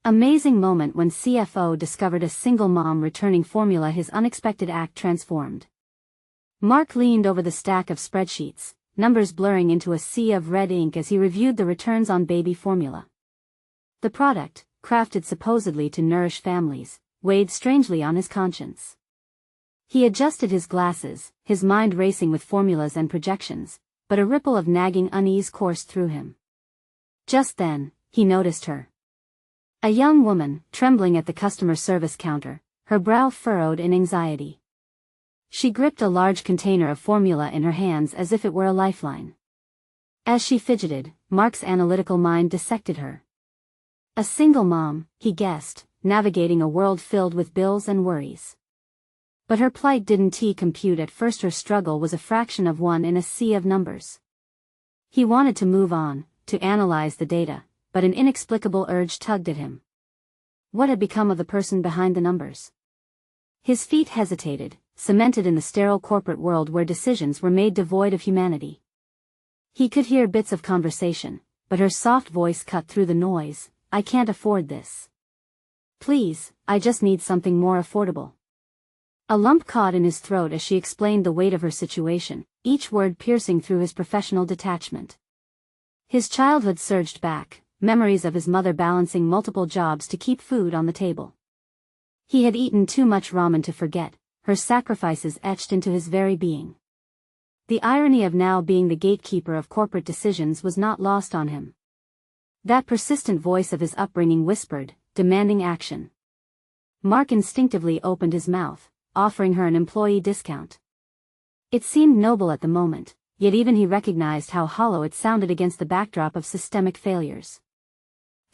Amazing moment when CFO discovered a single mom returning formula. His unexpected act transformed. Mark leaned over the stack of spreadsheets, numbers blurring into a sea of red ink as he reviewed the returns on baby formula. The product, crafted supposedly to nourish families, weighed strangely on his conscience. He adjusted his glasses, his mind racing with formulas and projections, but a ripple of nagging unease coursed through him. Just then, he noticed her. A young woman, trembling at the customer service counter, her brow furrowed in anxiety. She gripped a large container of formula in her hands as if it were a lifeline. As she fidgeted, Mark's analytical mind dissected her. A single mom, he guessed, navigating a world filled with bills and worries. But her plight didn't compute at first. Her struggle was a fraction of one in a sea of numbers. He wanted to move on, to analyze the data, but an inexplicable urge tugged at him. What had become of the person behind the numbers? His feet hesitated, cemented in the sterile corporate world where decisions were made devoid of humanity. He could hear bits of conversation, but her soft voice cut through the noise. I can't afford this. Please, I just need something more affordable. A lump caught in his throat as she explained the weight of her situation, each word piercing through his professional detachment. His childhood surged back, memories of his mother balancing multiple jobs to keep food on the table. He had eaten too much ramen to forget, her sacrifices etched into his very being. The irony of now being the gatekeeper of corporate decisions was not lost on him. That persistent voice of his upbringing whispered, demanding action. Mark instinctively opened his mouth, offering her an employee discount. It seemed noble at the moment, yet even he recognized how hollow it sounded against the backdrop of systemic failures.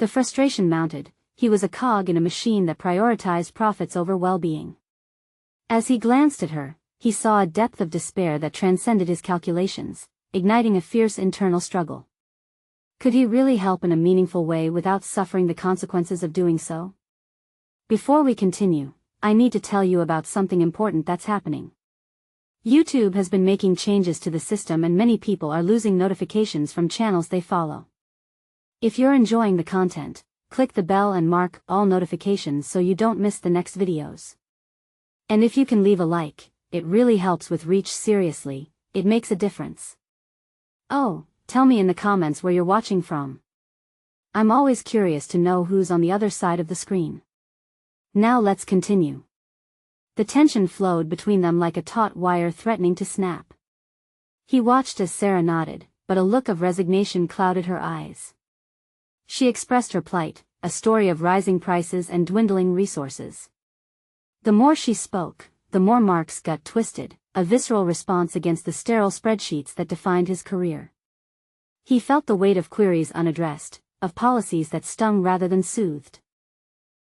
The frustration mounted. He was a cog in a machine that prioritized profits over well-being. As he glanced at her, he saw a depth of despair that transcended his calculations, igniting a fierce internal struggle. Could he really help in a meaningful way without suffering the consequences of doing so? Before we continue, I need to tell you about something important that's happening. YouTube has been making changes to the system and many people are losing notifications from channels they follow. If you're enjoying the content, click the bell and mark all notifications so you don't miss the next videos. And if you can leave a like, it really helps with reach. Seriously, it makes a difference. Oh, tell me in the comments where you're watching from. I'm always curious to know who's on the other side of the screen. Now let's continue. The tension flowed between them like a taut wire threatening to snap. He watched as Sarah nodded, but a look of resignation clouded her eyes. She expressed her plight, a story of rising prices and dwindling resources. The more she spoke, the more Mark's gut twisted, a visceral response against the sterile spreadsheets that defined his career. He felt the weight of queries unaddressed, of policies that stung rather than soothed.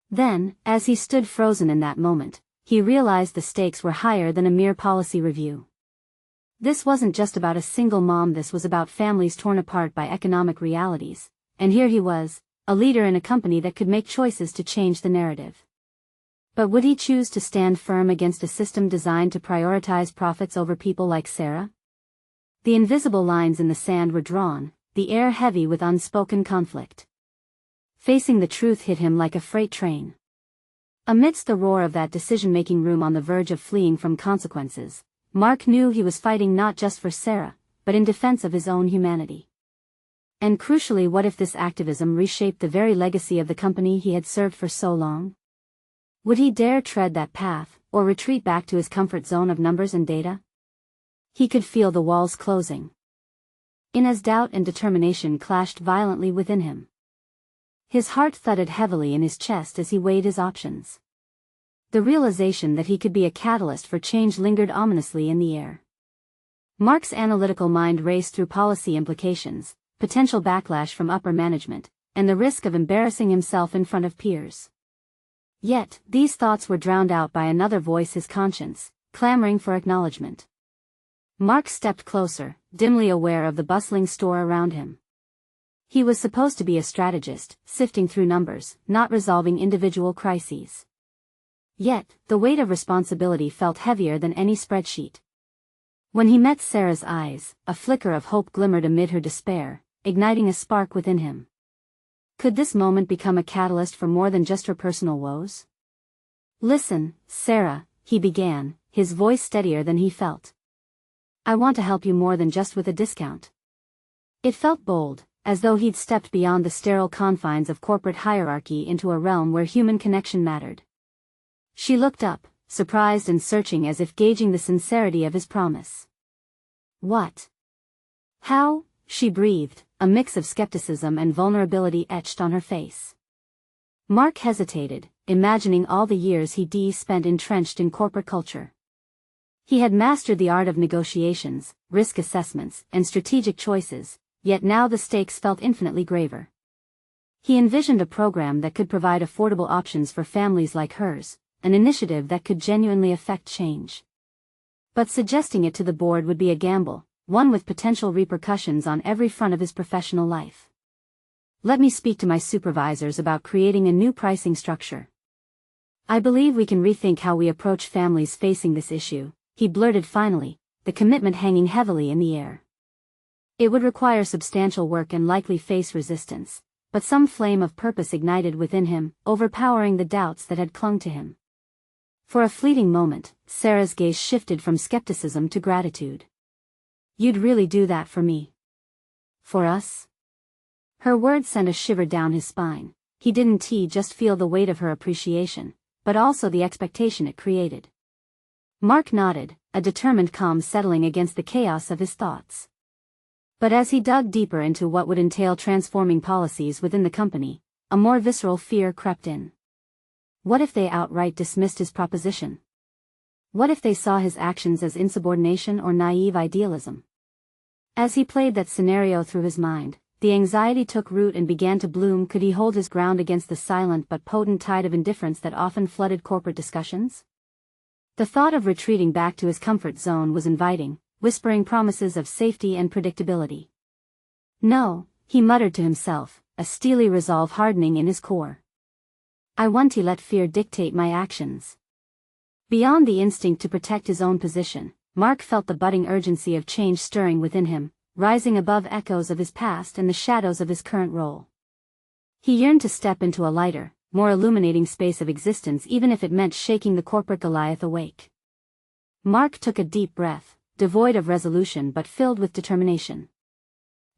Then, as he stood frozen in that moment, he realized the stakes were higher than a mere policy review. This wasn't just about a single mom, this was about families torn apart by economic realities, and here he was, a leader in a company that could make choices to change the narrative. But would he choose to stand firm against a system designed to prioritize profits over people like Sarah? The invisible lines in the sand were drawn, the air heavy with unspoken conflict. Facing the truth hit him like a freight train. Amidst the roar of that decision-making room on the verge of fleeing from consequences, Mark knew he was fighting not just for Sarah, but in defense of his own humanity. And crucially, what if this activism reshaped the very legacy of the company he had served for so long? Would he dare tread that path, or retreat back to his comfort zone of numbers and data? He could feel the walls closing in as doubt and determination clashed violently within him. His heart thudded heavily in his chest as he weighed his options. The realization that he could be a catalyst for change lingered ominously in the air. Mark's analytical mind raced through policy implications, potential backlash from upper management, and the risk of embarrassing himself in front of peers. Yet, these thoughts were drowned out by another voice, his conscience, clamoring for acknowledgement. Mark stepped closer, dimly aware of the bustling store around him. He was supposed to be a strategist, sifting through numbers, not resolving individual crises. Yet, the weight of responsibility felt heavier than any spreadsheet. When he met Sarah's eyes, a flicker of hope glimmered amid her despair, igniting a spark within him. Could this moment become a catalyst for more than just her personal woes? Listen, Sarah, he began, his voice steadier than he felt. I want to help you more than just with a discount. It felt bold, as though he'd stepped beyond the sterile confines of corporate hierarchy into a realm where human connection mattered. She looked up, surprised and searching as if gauging the sincerity of his promise. What? How? She breathed, a mix of skepticism and vulnerability etched on her face. Mark hesitated, imagining all the years he'd spent entrenched in corporate culture. He had mastered the art of negotiations, risk assessments, and strategic choices, yet now the stakes felt infinitely graver. He envisioned a program that could provide affordable options for families like hers, an initiative that could genuinely affect change. But suggesting it to the board would be a gamble, one with potential repercussions on every front of his professional life. Let me speak to my supervisors about creating a new pricing structure. I believe we can rethink how we approach families facing this issue, he blurted finally, the commitment hanging heavily in the air. It would require substantial work and likely face resistance, but some flame of purpose ignited within him, overpowering the doubts that had clung to him. For a fleeting moment, Sarah's gaze shifted from skepticism to gratitude. You'd really do that for me? For us? Her words sent a shiver down his spine. He didn't just feel the weight of her appreciation, but also the expectation it created. Mark nodded, a determined calm settling against the chaos of his thoughts. But as he dug deeper into what would entail transforming policies within the company, a more visceral fear crept in. What if they outright dismissed his proposition? What if they saw his actions as insubordination or naive idealism? As he played that scenario through his mind, the anxiety took root and began to bloom. Could he hold his ground against the silent but potent tide of indifference that often flooded corporate discussions? The thought of retreating back to his comfort zone was inviting, whispering promises of safety and predictability. No, he muttered to himself, a steely resolve hardening in his core. I won't let fear dictate my actions. Beyond the instinct to protect his own position, Mark felt the budding urgency of change stirring within him, rising above echoes of his past and the shadows of his current role. He yearned to step into a lighter, more illuminating space of existence, even if it meant shaking the corporate Goliath awake. Mark took a deep breath, devoid of resolution but filled with determination.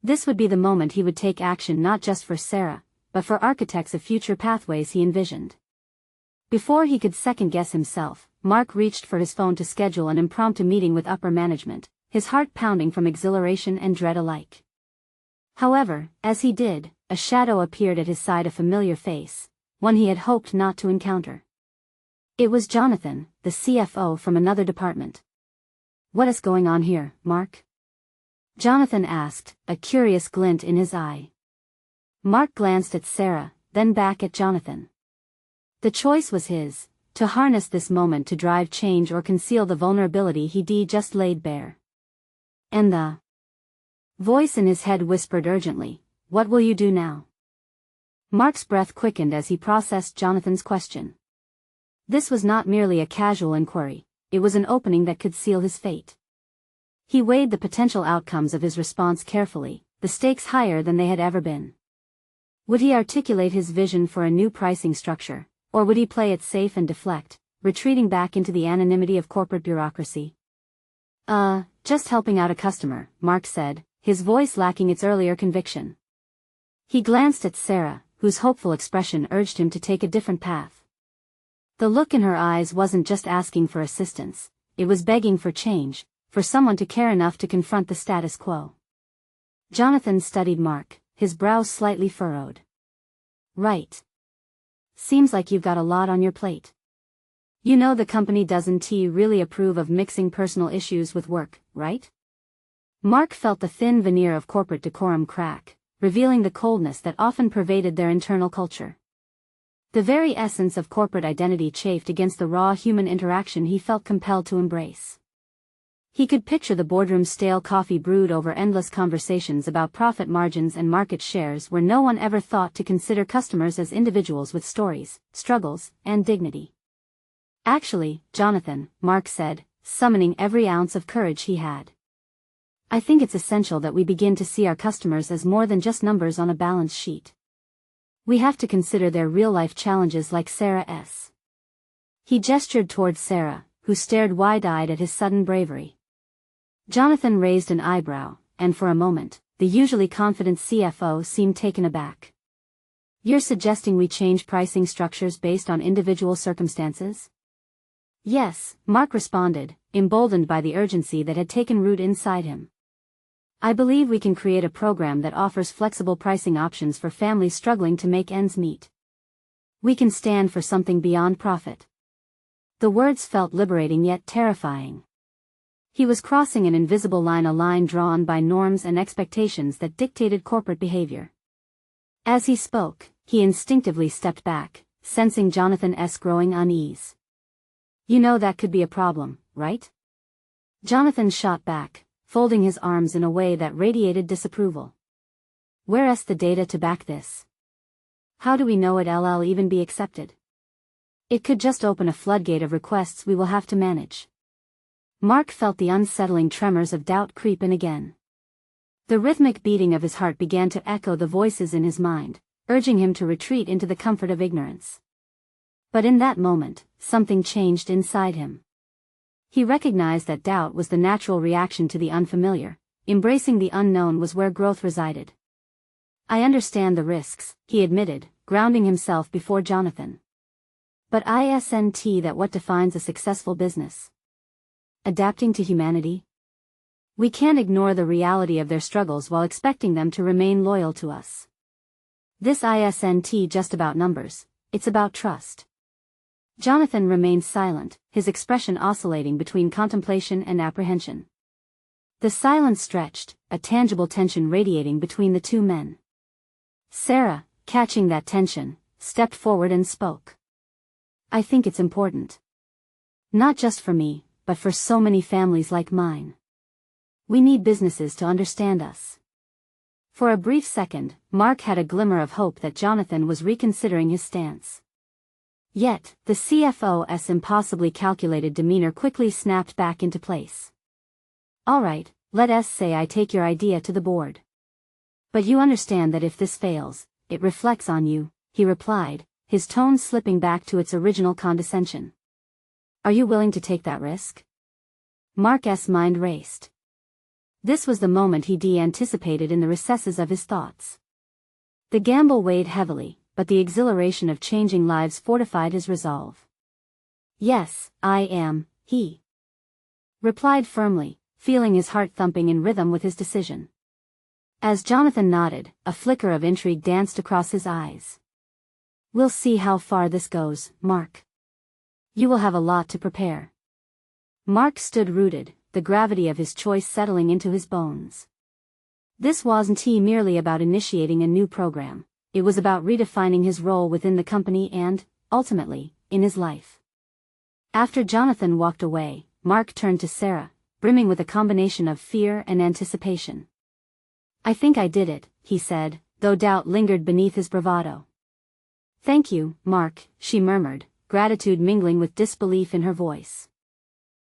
This would be the moment he would take action, not just for Sarah, but for architects of future pathways he envisioned. Before he could second-guess himself, Mark reached for his phone to schedule an impromptu meeting with upper management, his heart pounding from exhilaration and dread alike. However, as he did, a shadow appeared at his side, a familiar face, one he had hoped not to encounter. It was Jonathan, the CFO from another department. What is going on here, Mark? Jonathan asked, a curious glint in his eye. Mark glanced at Sarah, then back at Jonathan. The choice was his, to harness this moment to drive change or conceal the vulnerability he'd just laid bare. And the voice in his head whispered urgently, what will you do now? Mark's breath quickened as he processed Jonathan's question. This was not merely a casual inquiry, it was an opening that could seal his fate. He weighed the potential outcomes of his response carefully, the stakes higher than they had ever been. Would he articulate his vision for a new pricing structure, or would he play it safe and deflect, retreating back into the anonymity of corporate bureaucracy? Just helping out a customer, Mark said, his voice lacking its earlier conviction. He glanced at Sarah, whose hopeful expression urged him to take a different path. The look in her eyes wasn't just asking for assistance, it was begging for change, for someone to care enough to confront the status quo. Jonathan studied Mark, his brows slightly furrowed. Right. Seems like you've got a lot on your plate. You know the company doesn't really approve of mixing personal issues with work, right? Mark felt the thin veneer of corporate decorum crack, revealing the coldness that often pervaded their internal culture. The very essence of corporate identity chafed against the raw human interaction he felt compelled to embrace. He could picture the boardroom's stale coffee brewed over endless conversations about profit margins and market shares where no one ever thought to consider customers as individuals with stories, struggles, and dignity. Actually, Jonathan, Mark said, summoning every ounce of courage he had. I think it's essential that we begin to see our customers as more than just numbers on a balance sheet. We have to consider their real-life challenges like Sarah's. He gestured towards Sarah, who stared wide-eyed at his sudden bravery. Jonathan raised an eyebrow, and for a moment, the usually confident CFO seemed taken aback. You're suggesting we change pricing structures based on individual circumstances? Yes, Mark responded, emboldened by the urgency that had taken root inside him. I believe we can create a program that offers flexible pricing options for families struggling to make ends meet. We can stand for something beyond profit. The words felt liberating yet terrifying. He was crossing an invisible line, a line drawn by norms and expectations that dictated corporate behavior. As he spoke, he instinctively stepped back, sensing Jonathan's growing unease. You know that could be a problem, right? Jonathan shot back, folding his arms in a way that radiated disapproval. Where's the data to back this? How do we know it'll even be accepted? It could just open a floodgate of requests we will have to manage. Mark felt the unsettling tremors of doubt creep in again. The rhythmic beating of his heart began to echo the voices in his mind, urging him to retreat into the comfort of ignorance. But in that moment, something changed inside him. He recognized that doubt was the natural reaction to the unfamiliar. Embracing the unknown was where growth resided. I understand the risks, he admitted, grounding himself before Jonathan. But isn't that what defines a successful business? Adapting to humanity? We can't ignore the reality of their struggles while expecting them to remain loyal to us. This isn't just about numbers, it's about trust. Jonathan remained silent, his expression oscillating between contemplation and apprehension. The silence stretched, a tangible tension radiating between the two men. Sarah, catching that tension, stepped forward and spoke. I think it's important. Not just for me, but for so many families like mine. We need businesses to understand us. For a brief second, Mark had a glimmer of hope that Jonathan was reconsidering his stance. Yet, the CFO's impossibly calculated demeanor quickly snapped back into place. All right, let's say I take your idea to the board. But you understand that if this fails, it reflects on you, he replied, his tone slipping back to its original condescension. Are you willing to take that risk? Mark's mind raced. This was the moment he anticipated in the recesses of his thoughts. The gamble weighed heavily, but the exhilaration of changing lives fortified his resolve. Yes, I am, he replied firmly, feeling his heart thumping in rhythm with his decision. As Jonathan nodded, a flicker of intrigue danced across his eyes. We'll see how far this goes, Mark. You will have a lot to prepare. Mark stood rooted, the gravity of his choice settling into his bones. This wasn't merely about initiating a new program, it was about redefining his role within the company and, ultimately, in his life. After Jonathan walked away, Mark turned to Sarah, brimming with a combination of fear and anticipation. I think I did it, he said, though doubt lingered beneath his bravado. Thank you, Mark, she murmured, gratitude mingling with disbelief in her voice.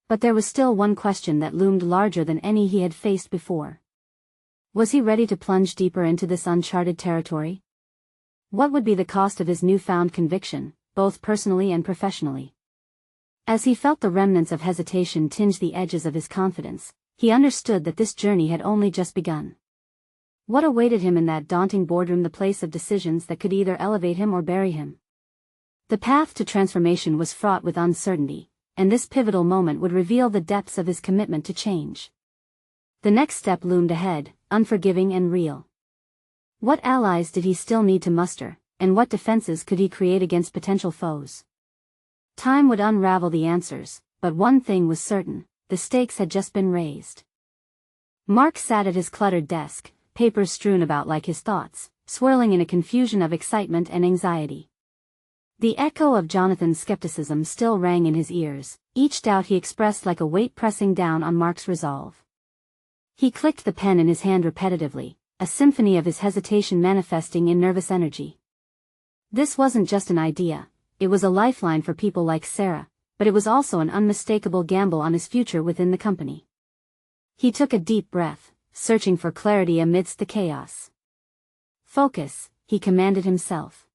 But there was still one question that loomed larger than any he had faced before. Was he ready to plunge deeper into this uncharted territory? What would be the cost of his newfound conviction, both personally and professionally? As he felt the remnants of hesitation tinge the edges of his confidence, he understood that this journey had only just begun. What awaited him in that daunting boardroom, the place of decisions that could either elevate him or bury him? The path to transformation was fraught with uncertainty, and this pivotal moment would reveal the depths of his commitment to change. The next step loomed ahead, unforgiving and real. What allies did he still need to muster, and what defenses could he create against potential foes? Time would unravel the answers, but one thing was certain, the stakes had just been raised. Mark sat at his cluttered desk, papers strewn about like his thoughts, swirling in a confusion of excitement and anxiety. The echo of Jonathan's skepticism still rang in his ears, each doubt he expressed like a weight pressing down on Mark's resolve. He clicked the pen in his hand repetitively, a symphony of his hesitation manifesting in nervous energy. This wasn't just an idea, it was a lifeline for people like Sarah, but it was also an unmistakable gamble on his future within the company. He took a deep breath, searching for clarity amidst the chaos. Focus, he commanded himself.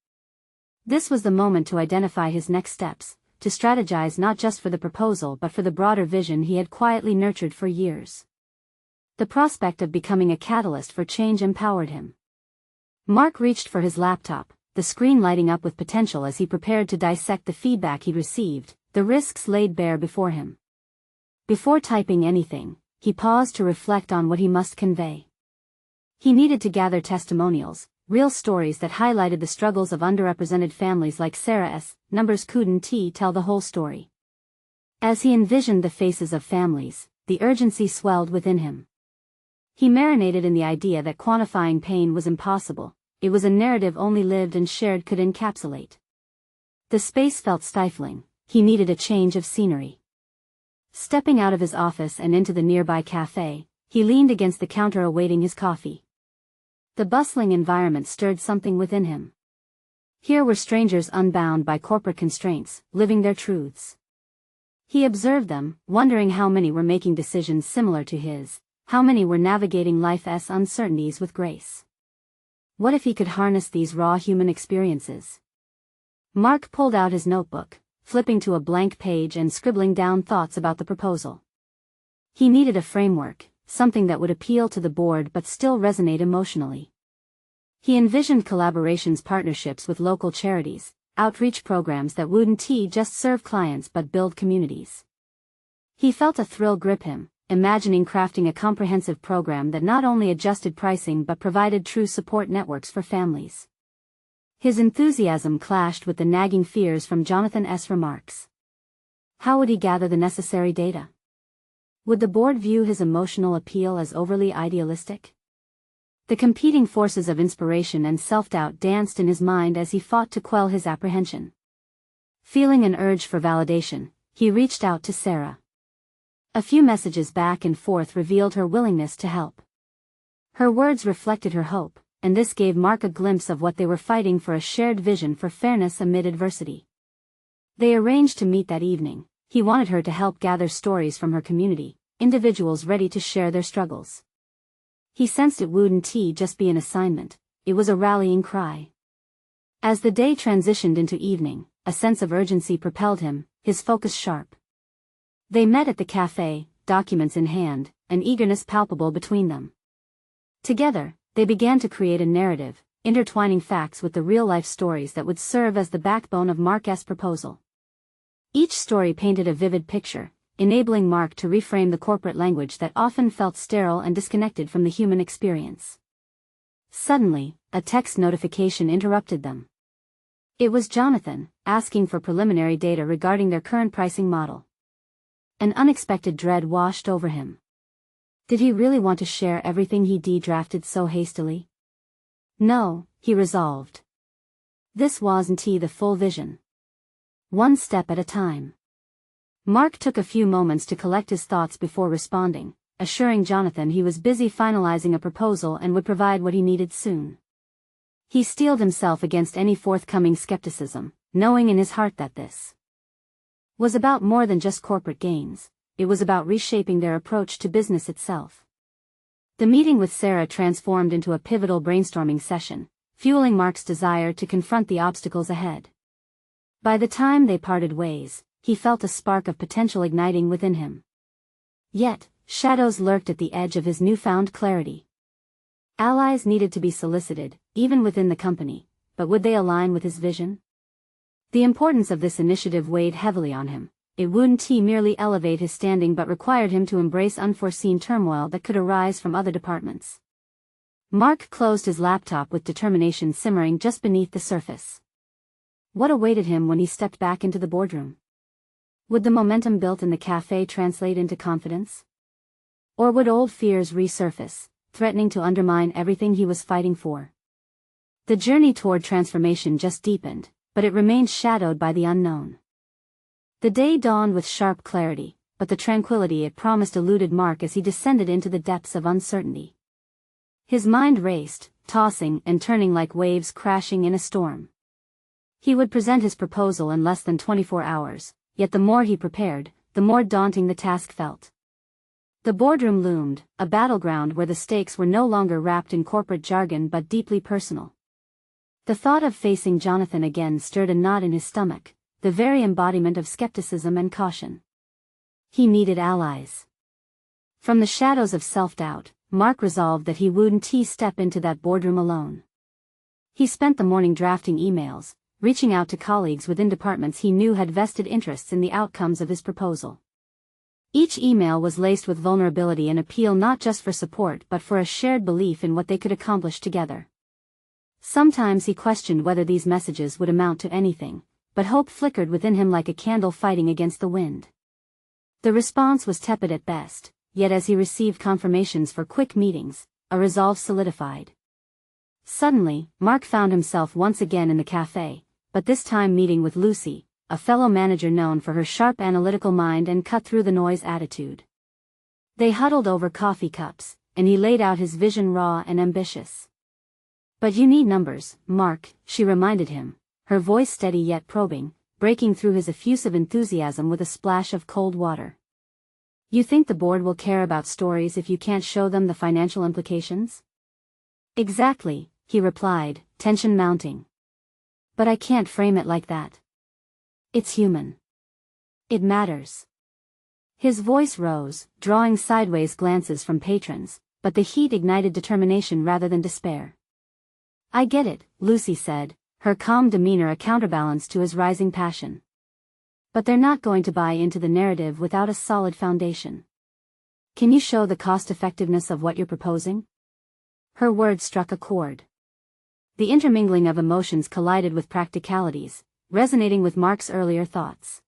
This was the moment to identify his next steps, to strategize not just for the proposal but for the broader vision he had quietly nurtured for years. The prospect of becoming a catalyst for change empowered him. Mark reached for his laptop, the screen lighting up with potential as he prepared to dissect the feedback he'd received, the risks laid bare before him. Before typing anything, he paused to reflect on what he must convey. He needed to gather testimonials, real stories that highlighted the struggles of underrepresented families like Sarah's. Numbers couldn't tell the whole story. As he envisioned the faces of families, the urgency swelled within him. He marinated in the idea that quantifying pain was impossible. It was a narrative only lived and shared could encapsulate. The space felt stifling. He needed a change of scenery. Stepping out of his office and into the nearby cafe, he leaned against the counter awaiting his coffee. The bustling environment stirred something within him. Here were strangers unbound by corporate constraints, living their truths. He observed them, wondering how many were making decisions similar to his, how many were navigating life's uncertainties with grace. What if he could harness these raw human experiences? Mark pulled out his notebook, flipping to a blank page and scribbling down thoughts about the proposal. He needed a framework, something that would appeal to the board but still resonate emotionally. He envisioned collaborations, partnerships with local charities, outreach programs that wouldn't just serve clients but build communities. He felt a thrill grip him, imagining crafting a comprehensive program that not only adjusted pricing but provided true support networks for families. His enthusiasm clashed with the nagging fears from Jonathan's remarks. How would he gather the necessary data? Would the board view his emotional appeal as overly idealistic? The competing forces of inspiration and self-doubt danced in his mind as he fought to quell his apprehension. Feeling an urge for validation, he reached out to Sarah. A few messages back and forth revealed her willingness to help. Her words reflected her hope, and this gave Mark a glimpse of what they were fighting for: a shared vision for fairness amid adversity. They arranged to meet that evening. He wanted her to help gather stories from her community, individuals ready to share their struggles. He sensed it wouldn't just be an assignment, it was a rallying cry. As the day transitioned into evening, a sense of urgency propelled him, his focus sharp. They met at the cafe, documents in hand, an eagerness palpable between them. Together, they began to create a narrative, intertwining facts with the real-life stories that would serve as the backbone of Mark's proposal. Each story painted a vivid picture, enabling Mark to reframe the corporate language that often felt sterile and disconnected from the human experience. Suddenly, a text notification interrupted them. It was Jonathan, asking for preliminary data regarding their current pricing model. An unexpected dread washed over him. Did he really want to share everything he drafted so hastily? No, he resolved. This wasn't the full vision. One step at a time. Mark took a few moments to collect his thoughts before responding, assuring Jonathan he was busy finalizing a proposal and would provide what he needed soon. He steeled himself against any forthcoming skepticism, knowing in his heart that this was about more than just corporate gains. It was about reshaping their approach to business itself. The meeting with Sarah transformed into a pivotal brainstorming session, fueling Mark's desire to confront the obstacles ahead. By the time they parted ways, he felt a spark of potential igniting within him. Yet, shadows lurked at the edge of his newfound clarity. Allies needed to be solicited, even within the company, but would they align with his vision? The importance of this initiative weighed heavily on him. It wouldn't merely elevate his standing but required him to embrace unforeseen turmoil that could arise from other departments. Mark closed his laptop with determination simmering just beneath the surface. What awaited him when he stepped back into the boardroom? Would the momentum built in the cafe translate into confidence? Or would old fears resurface, threatening to undermine everything he was fighting for? The journey toward transformation just deepened, but it remained shadowed by the unknown. The day dawned with sharp clarity, but the tranquility it promised eluded Mark as he descended into the depths of uncertainty. His mind raced, tossing and turning like waves crashing in a storm. He would present his proposal in less than 24 hours, yet the more he prepared, the more daunting the task felt. The boardroom loomed, a battleground where the stakes were no longer wrapped in corporate jargon but deeply personal. The thought of facing Jonathan again stirred a knot in his stomach, the very embodiment of skepticism and caution. He needed allies. From the shadows of self-doubt, Mark resolved that he wouldn't step into that boardroom alone. He spent the morning drafting emails, reaching out to colleagues within departments he knew had vested interests in the outcomes of his proposal. Each email was laced with vulnerability and appeal, not just for support but for a shared belief in what they could accomplish together. Sometimes he questioned whether these messages would amount to anything, but hope flickered within him like a candle fighting against the wind. The response was tepid at best, yet as he received confirmations for quick meetings, a resolve solidified. Suddenly, Mark found himself once again in the cafe, but this time meeting with Lucy, a fellow manager known for her sharp analytical mind and cut-through-the-noise attitude. They huddled over coffee cups, and he laid out his vision raw and ambitious. "But you need numbers, Mark," she reminded him, her voice steady yet probing, breaking through his effusive enthusiasm with a splash of cold water. "You think the board will care about stories if you can't show them the financial implications?" "Exactly," he replied, tension mounting. "But I can't frame it like that. It's human. It matters." His voice rose, drawing sideways glances from patrons, but the heat ignited determination rather than despair. "I get it," Lucy said, her calm demeanor a counterbalance to his rising passion. "But they're not going to buy into the narrative without a solid foundation. Can you show the cost-effectiveness of what you're proposing?" Her words struck a chord. The intermingling of emotions collided with practicalities, resonating with Mark's earlier thoughts.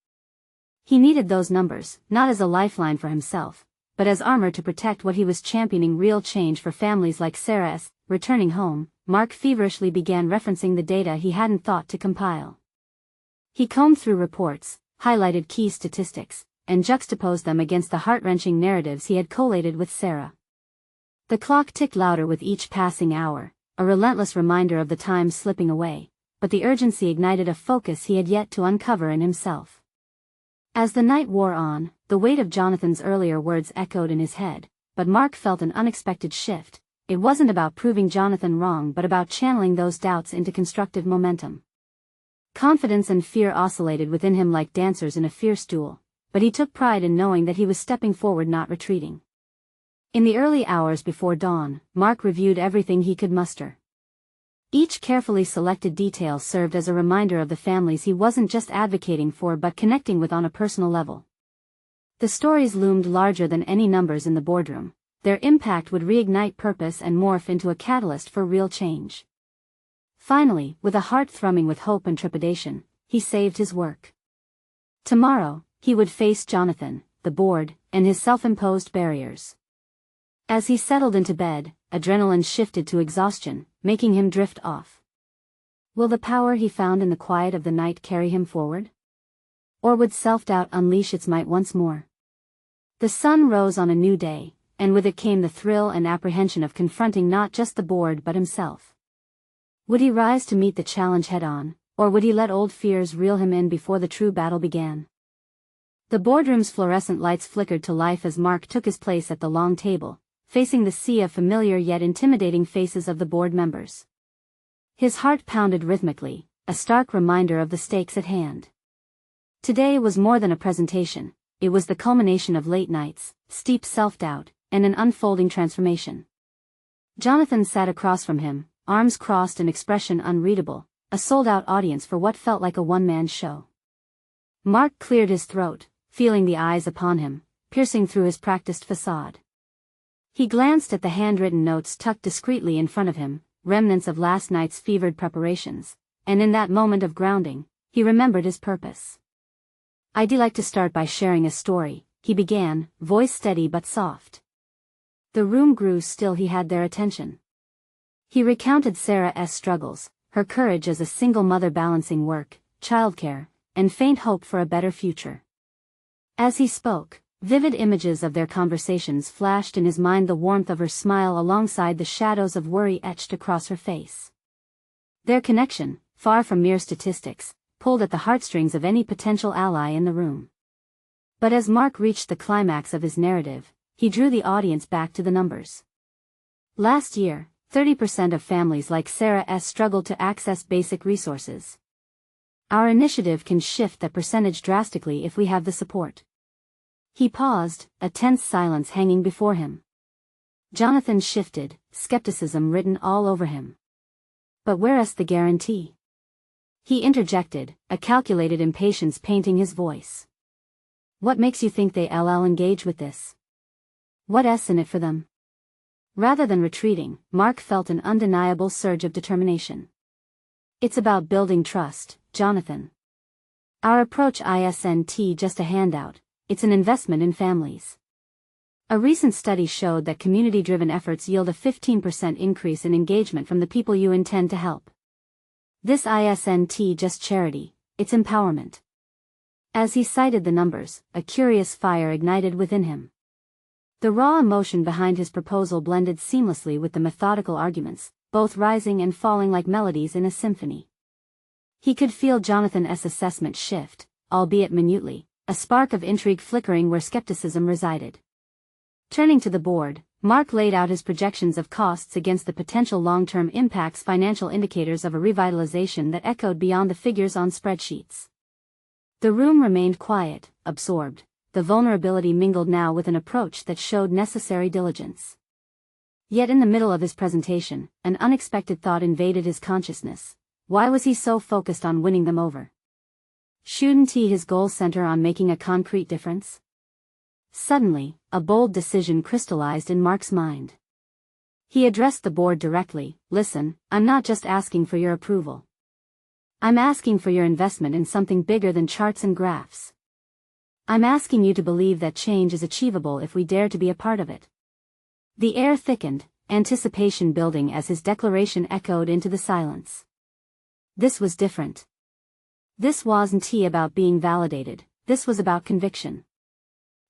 He needed those numbers, not as a lifeline for himself, but as armor to protect what he was championing: real change for families like Sarah's. Returning home, Mark feverishly began referencing the data he hadn't thought to compile. He combed through reports, highlighted key statistics, and juxtaposed them against the heart-wrenching narratives he had collated with Sarah. The clock ticked louder with each passing hour, a relentless reminder of the time slipping away, but the urgency ignited a focus he had yet to uncover in himself. As the night wore on, the weight of Jonathan's earlier words echoed in his head, but Mark felt an unexpected shift. It wasn't about proving Jonathan wrong but about channeling those doubts into constructive momentum. Confidence and fear oscillated within him like dancers in a fierce duel, but he took pride in knowing that he was stepping forward, not retreating. In the early hours before dawn, Mark reviewed everything he could muster. Each carefully selected detail served as a reminder of the families he wasn't just advocating for but connecting with on a personal level. The stories loomed larger than any numbers in the boardroom. Their impact would reignite purpose and morph into a catalyst for real change. Finally, with a heart thrumming with hope and trepidation, he saved his work. Tomorrow, he would face Jonathan, the board, and his self-imposed barriers. As he settled into bed, adrenaline shifted to exhaustion, making him drift off. Will the power he found in the quiet of the night carry him forward? Or would self-doubt unleash its might once more? The sun rose on a new day, and with it came the thrill and apprehension of confronting not just the board but himself. Would he rise to meet the challenge head-on, or would he let old fears reel him in before the true battle began? The boardroom's fluorescent lights flickered to life as Mark took his place at the long table, facing the sea of familiar yet intimidating faces of the board members. His heart pounded rhythmically, a stark reminder of the stakes at hand. Today was more than a presentation, it was the culmination of late nights, steep self-doubt, and an unfolding transformation. Jonathan sat across from him, arms crossed and expression unreadable, a sold-out audience for what felt like a one-man show. Mark cleared his throat, feeling the eyes upon him, piercing through his practiced facade. He glanced at the handwritten notes tucked discreetly in front of him, remnants of last night's fevered preparations, and in that moment of grounding, he remembered his purpose. "I'd like to start by sharing a story," he began, voice steady but soft. The room grew still. He had their attention. He recounted Sarah's struggles, her courage as a single mother balancing work, childcare, and faint hope for a better future. As he spoke, vivid images of their conversations flashed in his mind, the warmth of her smile alongside the shadows of worry etched across her face. Their connection, far from mere statistics, pulled at the heartstrings of any potential ally in the room. But as Mark reached the climax of his narrative, he drew the audience back to the numbers. Last year, 30% of families like Sarah's struggle to access basic resources. Our initiative can shift that percentage drastically if we have the support. He paused, a tense silence hanging before him. Jonathan shifted, skepticism written all over him. But where's the guarantee? He interjected, a calculated impatience painting his voice. What makes you think they'll engage with this? What's in it for them? Rather than retreating, Mark felt an undeniable surge of determination. It's about building trust, Jonathan. Our approach isn't just a handout, it's an investment in families. A recent study showed that community-driven efforts yield a 15% increase in engagement from the people you intend to help. This isn't just charity, it's empowerment. As he cited the numbers, a curious fire ignited within him. The raw emotion behind his proposal blended seamlessly with the methodical arguments, both rising and falling like melodies in a symphony. He could feel Jonathan's assessment shift, albeit minutely, a spark of intrigue flickering where skepticism resided. Turning to the board, Mark laid out his projections of costs against the potential long-term impacts, financial indicators of a revitalization that echoed beyond the figures on spreadsheets. The room remained quiet, absorbed. The vulnerability mingled now with an approach that showed necessary diligence. Yet in the middle of his presentation, an unexpected thought invaded his consciousness. Why was he so focused on winning them over? Shouldn't his goal center on making a concrete difference? Suddenly, a bold decision crystallized in Mark's mind. He addressed the board directly. Listen, I'm not just asking for your approval. I'm asking for your investment in something bigger than charts and graphs. I'm asking you to believe that change is achievable if we dare to be a part of it. The air thickened, anticipation building as his declaration echoed into the silence. This was different. This wasn't about being validated, this was about conviction.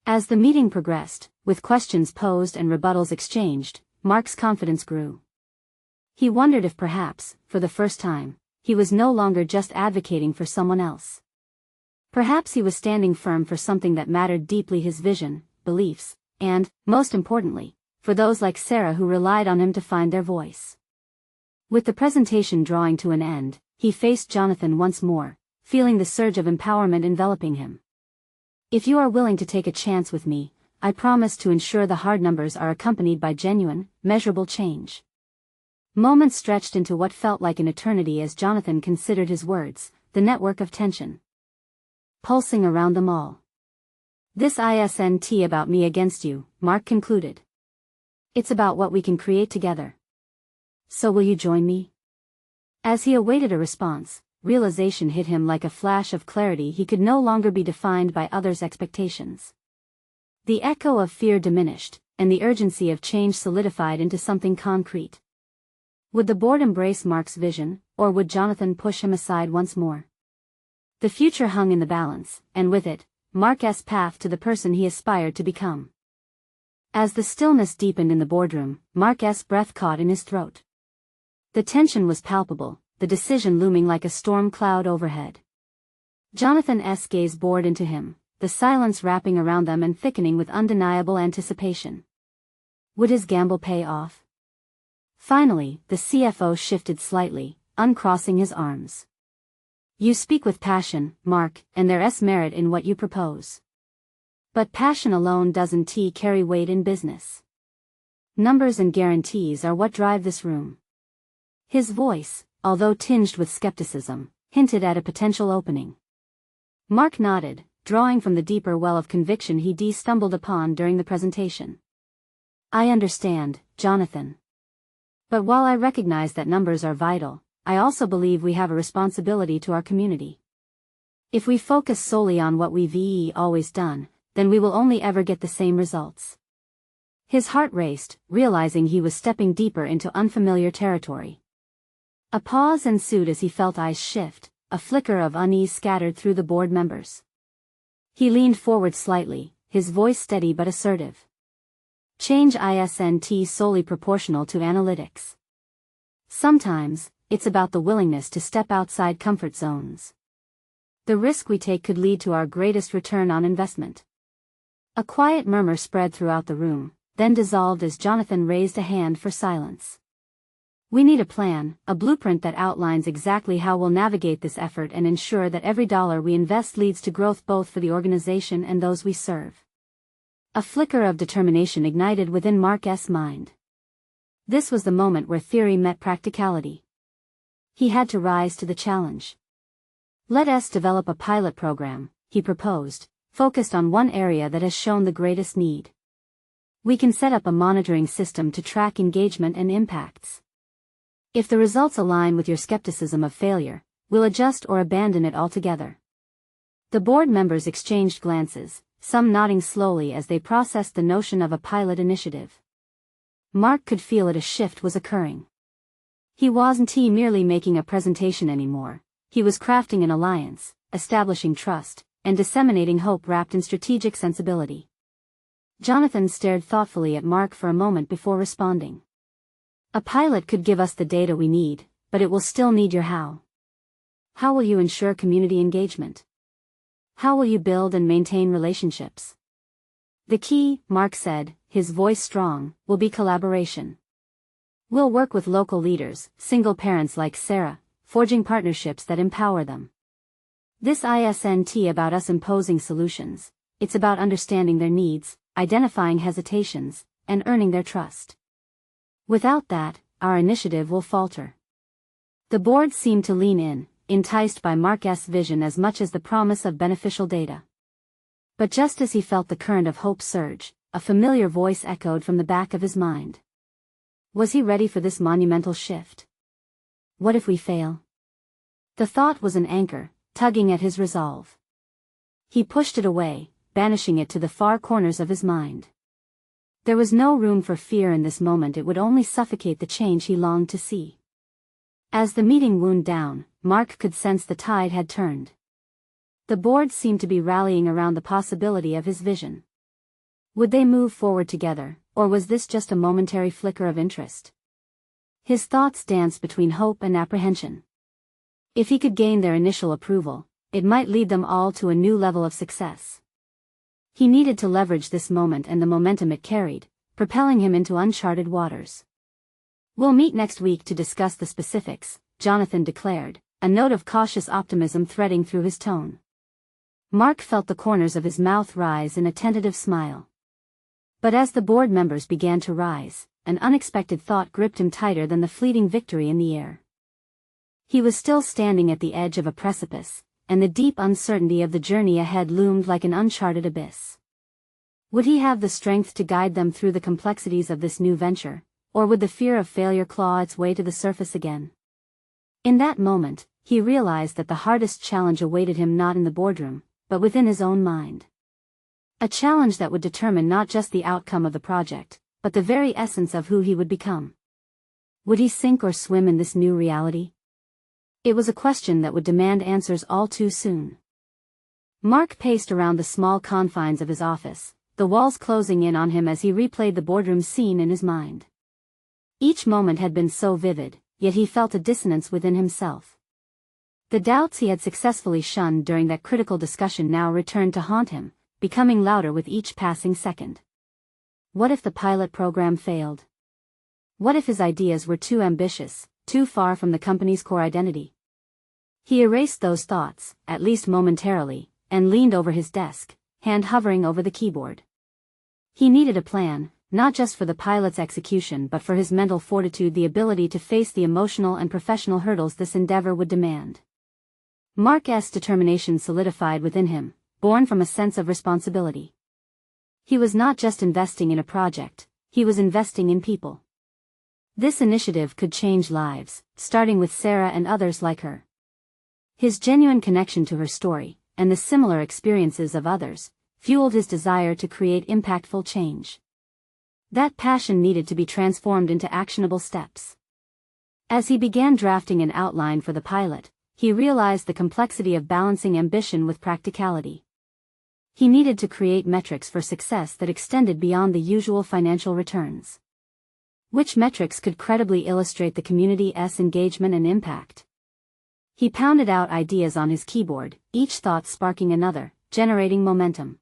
As the meeting progressed, with questions posed and rebuttals exchanged, Mark's confidence grew. He wondered if perhaps, for the first time, he was no longer just advocating for someone else. Perhaps he was standing firm for something that mattered deeply: his vision, beliefs, and, most importantly, for those like Sarah who relied on him to find their voice. With the presentation drawing to an end, he faced Jonathan once more, feeling the surge of empowerment enveloping him. If you are willing to take a chance with me, I promise to ensure the hard numbers are accompanied by genuine, measurable change. Moments stretched into what felt like an eternity as Jonathan considered his words, the network of tension pulsing around them all. This isn't about me against you, Mark concluded. It's about what we can create together. So will you join me? As he awaited a response, realization hit him like a flash of clarity: he could no longer be defined by others' expectations. The echo of fear diminished, and the urgency of change solidified into something concrete. Would the board embrace Mark's vision, or would Jonathan push him aside once more? The future hung in the balance, and with it, Mark's path to the person he aspired to become. As the stillness deepened in the boardroom, Mark's breath caught in his throat. The tension was palpable, the decision looming like a storm cloud overhead. Jonathan's gaze bored into him, the silence wrapping around them and thickening with undeniable anticipation. Would his gamble pay off? Finally, the CFO shifted slightly, uncrossing his arms. You speak with passion, Mark, and there's merit in what you propose. But passion alone doesn't carry weight in business. Numbers and guarantees are what drive this room. His voice, although tinged with skepticism, hinted at a potential opening. Mark nodded, drawing from the deeper well of conviction he stumbled upon during the presentation. I understand, Jonathan. But while I recognize that numbers are vital, I also believe we have a responsibility to our community. If we focus solely on what we've always done, then we will only ever get the same results. His heart raced, realizing he was stepping deeper into unfamiliar territory. A pause ensued as he felt eyes shift, a flicker of unease scattered through the board members. He leaned forward slightly, his voice steady but assertive. Change isn't solely proportional to analytics. Sometimes, it's about the willingness to step outside comfort zones. The risk we take could lead to our greatest return on investment. A quiet murmur spread throughout the room, then dissolved as Jonathan raised a hand for silence. We need a plan, a blueprint that outlines exactly how we'll navigate this effort and ensure that every dollar we invest leads to growth both for the organization and those we serve. A flicker of determination ignited within Mark's mind. This was the moment where theory met practicality. He had to rise to the challenge. Let us develop a pilot program, he proposed, focused on one area that has shown the greatest need. We can set up a monitoring system to track engagement and impacts. If the results align with your skepticism of failure, we'll adjust or abandon it altogether. The board members exchanged glances, some nodding slowly as they processed the notion of a pilot initiative. Mark could feel a shift was occurring. He wasn't merely making a presentation anymore, he was crafting an alliance, establishing trust, and disseminating hope wrapped in strategic sensibility. Jonathan stared thoughtfully at Mark for a moment before responding. A pilot could give us the data we need, but it will still need your how. How will you ensure community engagement? How will you build and maintain relationships? The key, Mark said, his voice strong, will be collaboration. We'll work with local leaders, single parents like Sarah, forging partnerships that empower them. This isn't about us imposing solutions, it's about understanding their needs, identifying hesitations, and earning their trust. Without that, our initiative will falter. The board seemed to lean in, enticed by Mark's vision as much as the promise of beneficial data. But just as he felt the current of hope surge, a familiar voice echoed from the back of his mind. Was he ready for this monumental shift? What if we fail? The thought was an anchor, tugging at his resolve. He pushed it away, banishing it to the far corners of his mind. There was no room for fear in this moment, it would only suffocate the change he longed to see. As the meeting wound down, Mark could sense the tide had turned. The board seemed to be rallying around the possibility of his vision. Would they move forward together, or was this just a momentary flicker of interest? His thoughts danced between hope and apprehension. If he could gain their initial approval, it might lead them all to a new level of success. He needed to leverage this moment and the momentum it carried, propelling him into uncharted waters. We'll meet next week to discuss the specifics, Jonathan declared, a note of cautious optimism threading through his tone. Mark felt the corners of his mouth rise in a tentative smile. But as the board members began to rise, an unexpected thought gripped him tighter than the fleeting victory in the air. He was still standing at the edge of a precipice, and the deep uncertainty of the journey ahead loomed like an uncharted abyss. Would he have the strength to guide them through the complexities of this new venture, or would the fear of failure claw its way to the surface again? In that moment, he realized that the hardest challenge awaited him not in the boardroom, but within his own mind. A challenge that would determine not just the outcome of the project, but the very essence of who he would become. Would he sink or swim in this new reality? It was a question that would demand answers all too soon. Mark paced around the small confines of his office, the walls closing in on him as he replayed the boardroom scene in his mind. Each moment had been so vivid, yet he felt a dissonance within himself. The doubts he had successfully shunned during that critical discussion now returned to haunt him, becoming louder with each passing second. What if the pilot program failed? What if his ideas were too ambitious, too far from the company's core identity? He erased those thoughts, at least momentarily, and leaned over his desk, hand hovering over the keyboard. He needed a plan, not just for the pilot's execution but for his mental fortitude, the ability to face the emotional and professional hurdles this endeavor would demand. Mark's determination solidified within him, born from a sense of responsibility. He was not just investing in a project, he was investing in people. This initiative could change lives, starting with Sarah and others like her. His genuine connection to her story, and the similar experiences of others, fueled his desire to create impactful change. That passion needed to be transformed into actionable steps. As he began drafting an outline for the pilot, he realized the complexity of balancing ambition with practicality. He needed to create metrics for success that extended beyond the usual financial returns. Which metrics could credibly illustrate the community's engagement and impact? He pounded out ideas on his keyboard, each thought sparking another, generating momentum.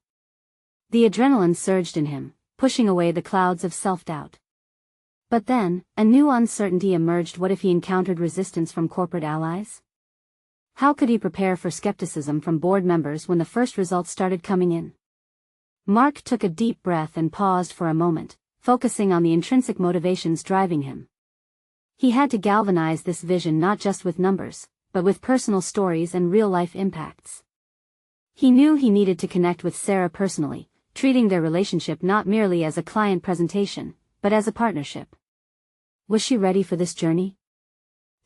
The adrenaline surged in him, pushing away the clouds of self-doubt. But then, a new uncertainty emerged. What if he encountered resistance from corporate allies? How could he prepare for skepticism from board members when the first results started coming in? Mark took a deep breath and paused for a moment, focusing on the intrinsic motivations driving him. He had to galvanize this vision not just with numbers, but with personal stories and real-life impacts. He knew he needed to connect with Sarah personally, treating their relationship not merely as a client presentation, but as a partnership. Was she ready for this journey?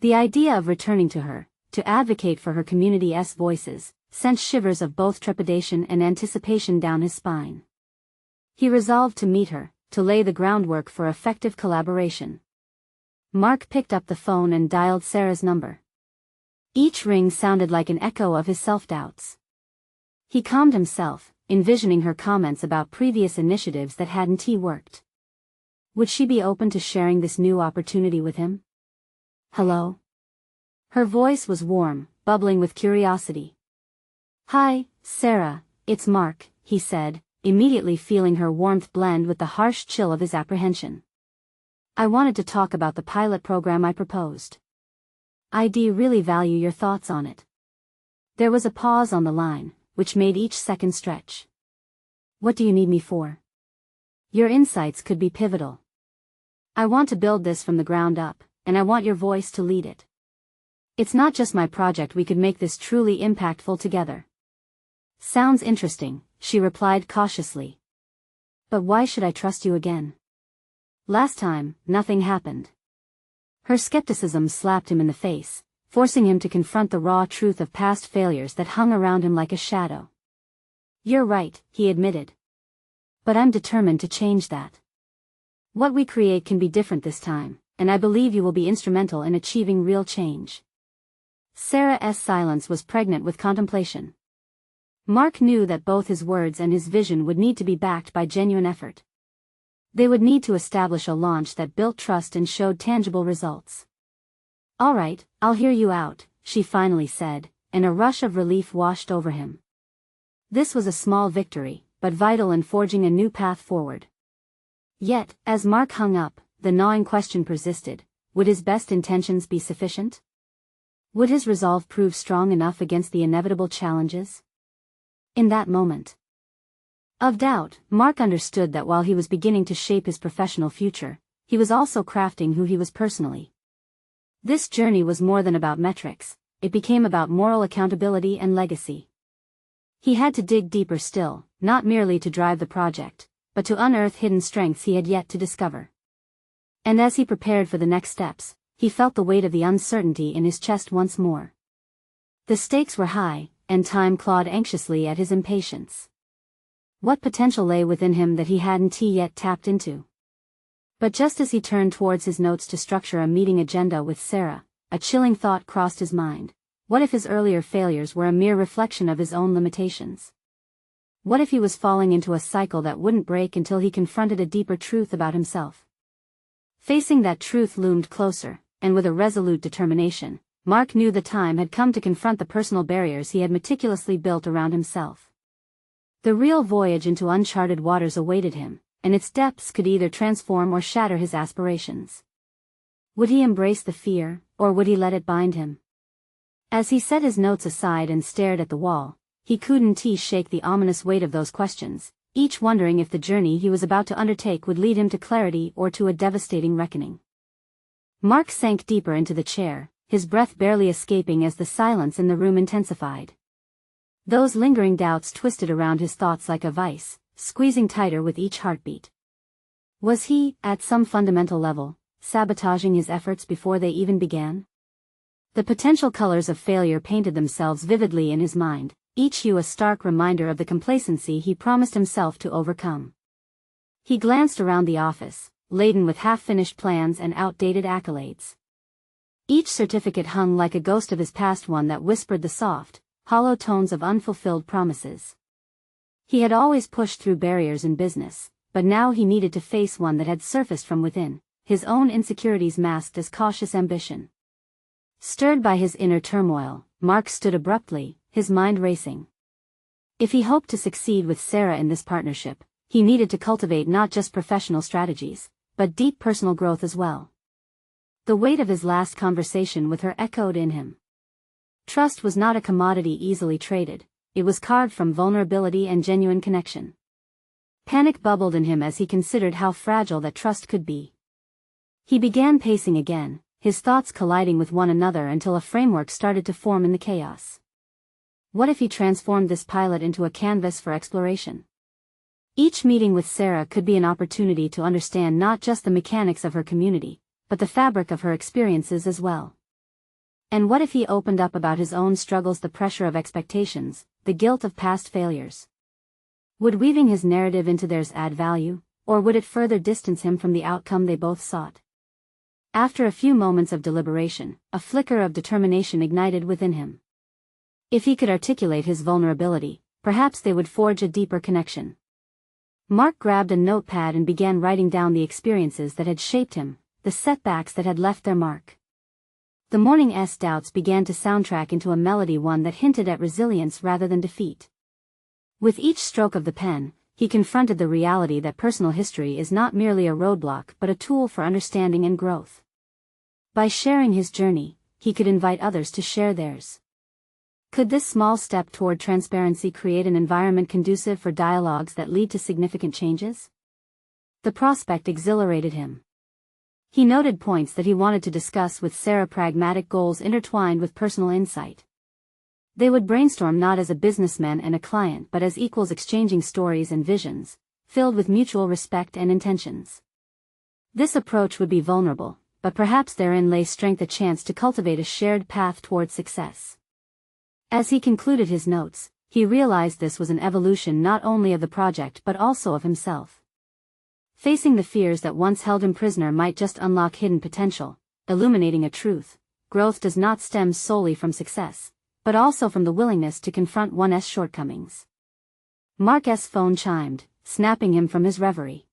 The idea of returning to her, to advocate for her community's voices, sent shivers of both trepidation and anticipation down his spine. He resolved to meet her, to lay the groundwork for effective collaboration. Mark picked up the phone and dialed Sarah's number. Each ring sounded like an echo of his self-doubts. He calmed himself, envisioning her comments about previous initiatives that hadn't worked. Would she be open to sharing this new opportunity with him? Hello? Her voice was warm, bubbling with curiosity. Hi, Sarah, it's Mark, he said, immediately feeling her warmth blend with the harsh chill of his apprehension. I wanted to talk about the pilot program I proposed. I'd really value your thoughts on it. There was a pause on the line, which made each second stretch. What do you need me for? Your insights could be pivotal. I want to build this from the ground up, and I want your voice to lead it. It's not just my project. We could make this truly impactful together. Sounds interesting, she replied cautiously. But why should I trust you again? Last time, nothing happened. Her skepticism slapped him in the face, forcing him to confront the raw truth of past failures that hung around him like a shadow. You're right, he admitted. But I'm determined to change that. What we create can be different this time, and I believe you will be instrumental in achieving real change. Sarah's silence was pregnant with contemplation. Mark knew that both his words and his vision would need to be backed by genuine effort. They would need to establish a launch that built trust and showed tangible results. All right, I'll hear you out, she finally said, and a rush of relief washed over him. This was a small victory, but vital in forging a new path forward. Yet, as Mark hung up, the gnawing question persisted: would his best intentions be sufficient? Would his resolve prove strong enough against the inevitable challenges? In that moment of doubt, Mark understood that while he was beginning to shape his professional future, he was also crafting who he was personally. This journey was more than about metrics, it became about moral accountability and legacy. He had to dig deeper still, not merely to drive the project, but to unearth hidden strengths he had yet to discover. And as he prepared for the next steps, he felt the weight of the uncertainty in his chest once more. The stakes were high, and time clawed anxiously at his impatience. What potential lay within him that he hadn't yet tapped into? But just as he turned towards his notes to structure a meeting agenda with Sarah, a chilling thought crossed his mind. What if his earlier failures were a mere reflection of his own limitations? What if he was falling into a cycle that wouldn't break until he confronted a deeper truth about himself? Facing that truth loomed closer, and with a resolute determination, Mark knew the time had come to confront the personal barriers he had meticulously built around himself. The real voyage into uncharted waters awaited him, and its depths could either transform or shatter his aspirations. Would he embrace the fear, or would he let it bind him? As he set his notes aside and stared at the wall, he couldn't shake the ominous weight of those questions, each wondering if the journey he was about to undertake would lead him to clarity or to a devastating reckoning. Mark sank deeper into the chair, his breath barely escaping as the silence in the room intensified. Those lingering doubts twisted around his thoughts like a vice, squeezing tighter with each heartbeat. Was he, at some fundamental level, sabotaging his efforts before they even began? The potential colors of failure painted themselves vividly in his mind, each hue a stark reminder of the complacency he promised himself to overcome. He glanced around the office, laden with half-finished plans and outdated accolades. Each certificate hung like a ghost of his past, one that whispered the soft, hollow tones of unfulfilled promises. He had always pushed through barriers in business, but now he needed to face one that had surfaced from within, his own insecurities masked as cautious ambition. Stirred by his inner turmoil, Mark stood abruptly, his mind racing. If he hoped to succeed with Sarah in this partnership, he needed to cultivate not just professional strategies, but deep personal growth as well. The weight of his last conversation with her echoed in him. Trust was not a commodity easily traded, it was carved from vulnerability and genuine connection. Panic bubbled in him as he considered how fragile that trust could be. He began pacing again, his thoughts colliding with one another until a framework started to form in the chaos. What if he transformed this pilot into a canvas for exploration? Each meeting with Sarah could be an opportunity to understand not just the mechanics of her community, but the fabric of her experiences as well. And what if he opened up about his own struggles, the pressure of expectations, the guilt of past failures? Would weaving his narrative into theirs add value, or would it further distance him from the outcome they both sought? After a few moments of deliberation, a flicker of determination ignited within him. If he could articulate his vulnerability, perhaps they would forge a deeper connection. Mark grabbed a notepad and began writing down the experiences that had shaped him, the setbacks that had left their mark. The morning's doubts began to soundtrack into a melody, one that hinted at resilience rather than defeat. With each stroke of the pen, he confronted the reality that personal history is not merely a roadblock but a tool for understanding and growth. By sharing his journey, he could invite others to share theirs. Could this small step toward transparency create an environment conducive for dialogues that lead to significant changes? The prospect exhilarated him. He noted points that he wanted to discuss with Sarah, pragmatic goals intertwined with personal insight. They would brainstorm not as a businessman and a client but as equals, exchanging stories and visions, filled with mutual respect and intentions. This approach would be vulnerable, but perhaps therein lay strength, a chance to cultivate a shared path toward success. As he concluded his notes, he realized this was an evolution not only of the project but also of himself. Facing the fears that once held him prisoner might just unlock hidden potential, illuminating a truth: growth does not stem solely from success, but also from the willingness to confront one's shortcomings. Mark's phone chimed, snapping him from his reverie.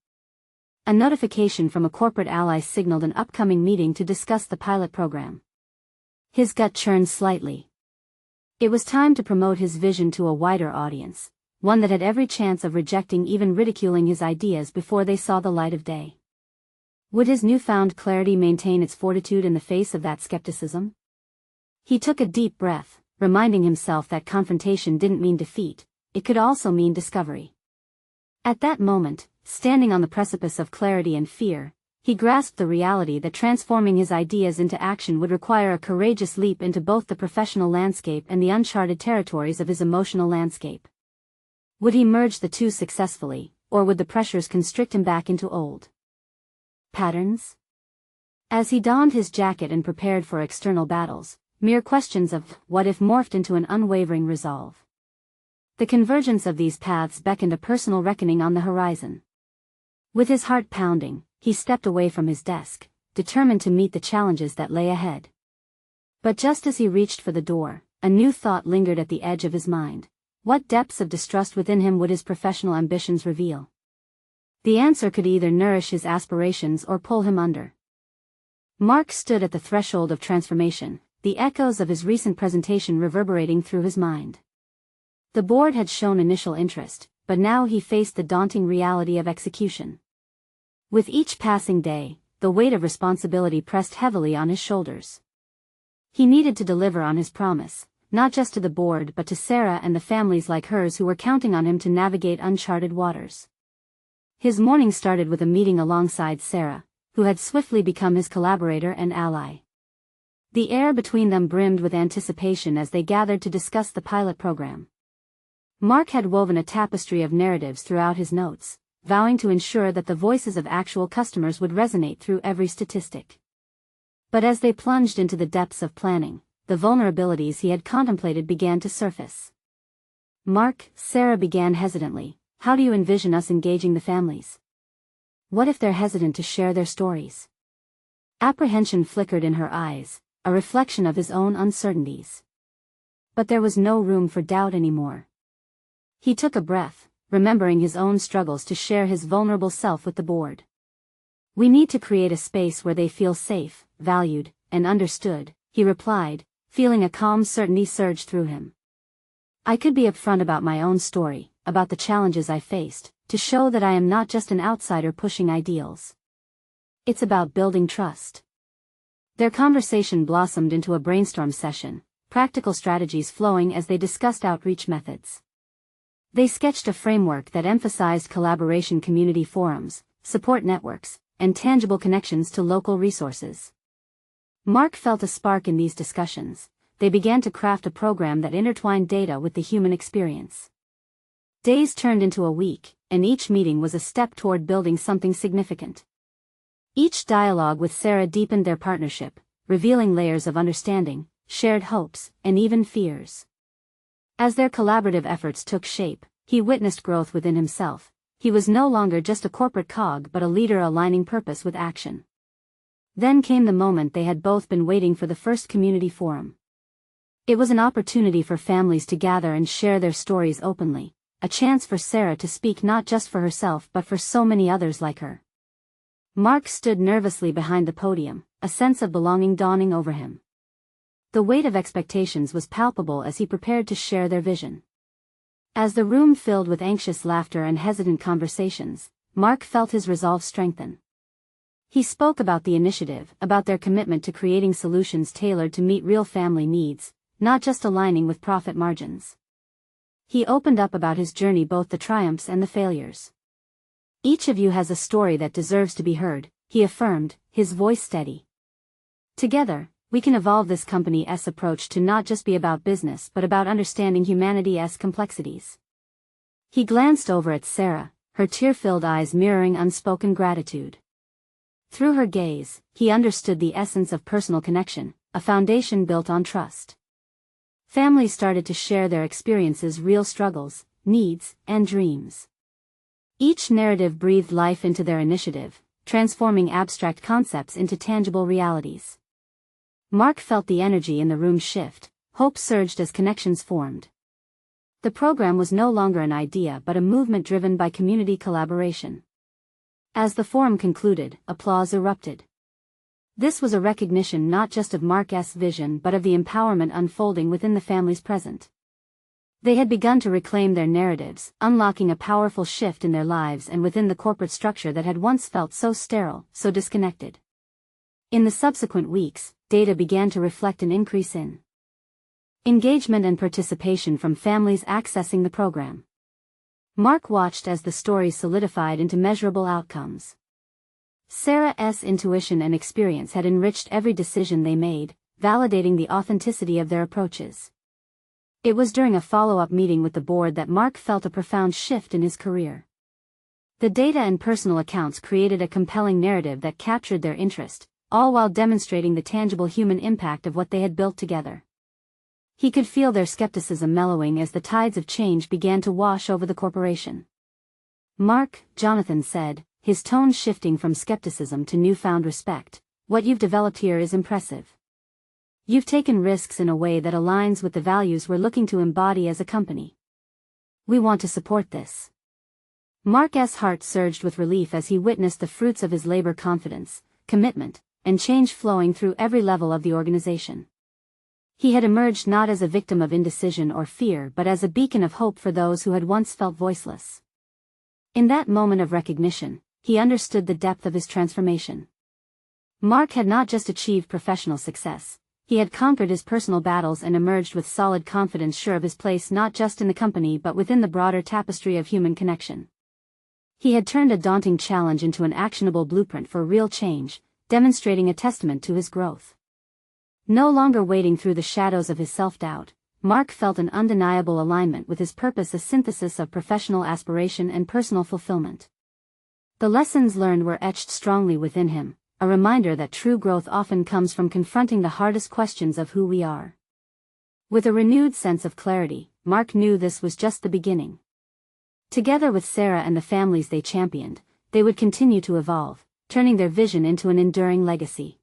A notification from a corporate ally signaled an upcoming meeting to discuss the pilot program. His gut churned slightly. It was time to promote his vision to a wider audience, one that had every chance of rejecting, even ridiculing his ideas before they saw the light of day. Would his newfound clarity maintain its fortitude in the face of that skepticism? He took a deep breath, reminding himself that confrontation didn't mean defeat, it could also mean discovery. At that moment, standing on the precipice of clarity and fear, he grasped the reality that transforming his ideas into action would require a courageous leap into both the professional landscape and the uncharted territories of his emotional landscape. Would he merge the two successfully, or would the pressures constrict him back into old patterns? As he donned his jacket and prepared for external battles, mere questions of what if morphed into an unwavering resolve. The convergence of these paths beckoned a personal reckoning on the horizon. With his heart pounding, he stepped away from his desk, determined to meet the challenges that lay ahead. But just as he reached for the door, a new thought lingered at the edge of his mind. What depths of distrust within him would his professional ambitions reveal? The answer could either nourish his aspirations or pull him under. Mark stood at the threshold of transformation, the echoes of his recent presentation reverberating through his mind. The board had shown initial interest, but now he faced the daunting reality of execution. With each passing day, the weight of responsibility pressed heavily on his shoulders. He needed to deliver on his promise, not just to the board but to Sarah and the families like hers who were counting on him to navigate uncharted waters. His morning started with a meeting alongside Sarah, who had swiftly become his collaborator and ally. The air between them brimmed with anticipation as they gathered to discuss the pilot program. Mark had woven a tapestry of narratives throughout his notes, vowing to ensure that the voices of actual customers would resonate through every statistic. But as they plunged into the depths of planning, the vulnerabilities he had contemplated began to surface. Mark, Sarah began hesitantly, how do you envision us engaging the families? What if they're hesitant to share their stories? Apprehension flickered in her eyes, a reflection of his own uncertainties. But there was no room for doubt anymore. He took a breath, remembering his own struggles to share his vulnerable self with the board. We need to create a space where they feel safe, valued, and understood, he replied, feeling a calm certainty surge through him. I could be upfront about my own story, about the challenges I faced, to show that I am not just an outsider pushing ideals. It's about building trust. Their conversation blossomed into a brainstorm session, practical strategies flowing as they discussed outreach methods. They sketched a framework that emphasized collaboration, community forums, support networks, and tangible connections to local resources. Mark felt a spark in these discussions. They began to craft a program that intertwined data with the human experience. Days turned into a week, and each meeting was a step toward building something significant. Each dialogue with Sarah deepened their partnership, revealing layers of understanding, shared hopes, and even fears. As their collaborative efforts took shape, he witnessed growth within himself. He was no longer just a corporate cog but a leader aligning purpose with action. Then came the moment they had both been waiting for, the first community forum. It was an opportunity for families to gather and share their stories openly, a chance for Sarah to speak not just for herself but for so many others like her. Mark stood nervously behind the podium, a sense of belonging dawning over him. The weight of expectations was palpable as he prepared to share their vision. As the room filled with anxious laughter and hesitant conversations, Mark felt his resolve strengthen. He spoke about the initiative, about their commitment to creating solutions tailored to meet real family needs, not just aligning with profit margins. He opened up about his journey, both the triumphs and the failures. Each of you has a story that deserves to be heard, he affirmed, his voice steady. Together, we can evolve this company's approach to not just be about business but about understanding humanity's complexities. He glanced over at Sarah, her tear-filled eyes mirroring unspoken gratitude. Through her gaze, he understood the essence of personal connection, a foundation built on trust. Families started to share their experiences, real struggles, needs, and dreams. Each narrative breathed life into their initiative, transforming abstract concepts into tangible realities. Mark felt the energy in the room shift, hope surged as connections formed. The program was no longer an idea but a movement driven by community collaboration. As the forum concluded, applause erupted. This was a recognition not just of Mark's vision but of the empowerment unfolding within the families present. They had begun to reclaim their narratives, unlocking a powerful shift in their lives and within the corporate structure that had once felt so sterile, so disconnected. In the subsequent weeks, data began to reflect an increase in engagement and participation from families accessing the program. Mark watched as the stories solidified into measurable outcomes. Sarah's intuition and experience had enriched every decision they made, validating the authenticity of their approaches. It was during a follow-up meeting with the board that Mark felt a profound shift in his career. The data and personal accounts created a compelling narrative that captured their interest, all while demonstrating the tangible human impact of what they had built together. He could feel their skepticism mellowing as the tides of change began to wash over the corporation. "Mark," Jonathan said, his tone shifting from skepticism to newfound respect, "what you've developed here is impressive. You've taken risks in a way that aligns with the values we're looking to embody as a company. We want to support this." Mark's heart surged with relief as he witnessed the fruits of his labor: confidence, commitment, and change flowing through every level of the organization. He had emerged not as a victim of indecision or fear but as a beacon of hope for those who had once felt voiceless. In that moment of recognition, he understood the depth of his transformation. Mark had not just achieved professional success, he had conquered his personal battles and emerged with solid confidence, sure of his place not just in the company but within the broader tapestry of human connection. He had turned a daunting challenge into an actionable blueprint for real change, demonstrating a testament to his growth. No longer wading through the shadows of his self-doubt, Mark felt an undeniable alignment with his purpose, a synthesis of professional aspiration and personal fulfillment. The lessons learned were etched strongly within him, a reminder that true growth often comes from confronting the hardest questions of who we are. With a renewed sense of clarity, Mark knew this was just the beginning. Together with Sarah and the families they championed, they would continue to evolve, turning their vision into an enduring legacy.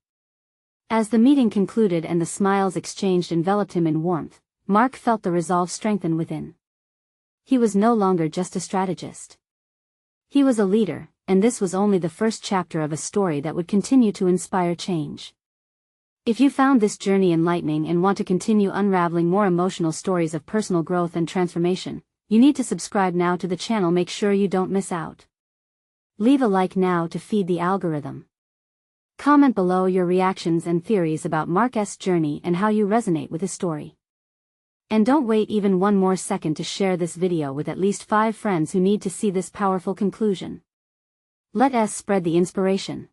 As the meeting concluded and the smiles exchanged enveloped him in warmth, Mark felt the resolve strengthen within. He was no longer just a strategist. He was a leader, and this was only the first chapter of a story that would continue to inspire change. If you found this journey enlightening and want to continue unraveling more emotional stories of personal growth and transformation, you need to subscribe now to the channel. Make sure you don't miss out. Leave a like now to feed the algorithm. Comment below your reactions and theories about Mark's journey and how you resonate with his story. And don't wait even one more second to share this video with at least 5 friends who need to see this powerful conclusion. Let us spread the inspiration.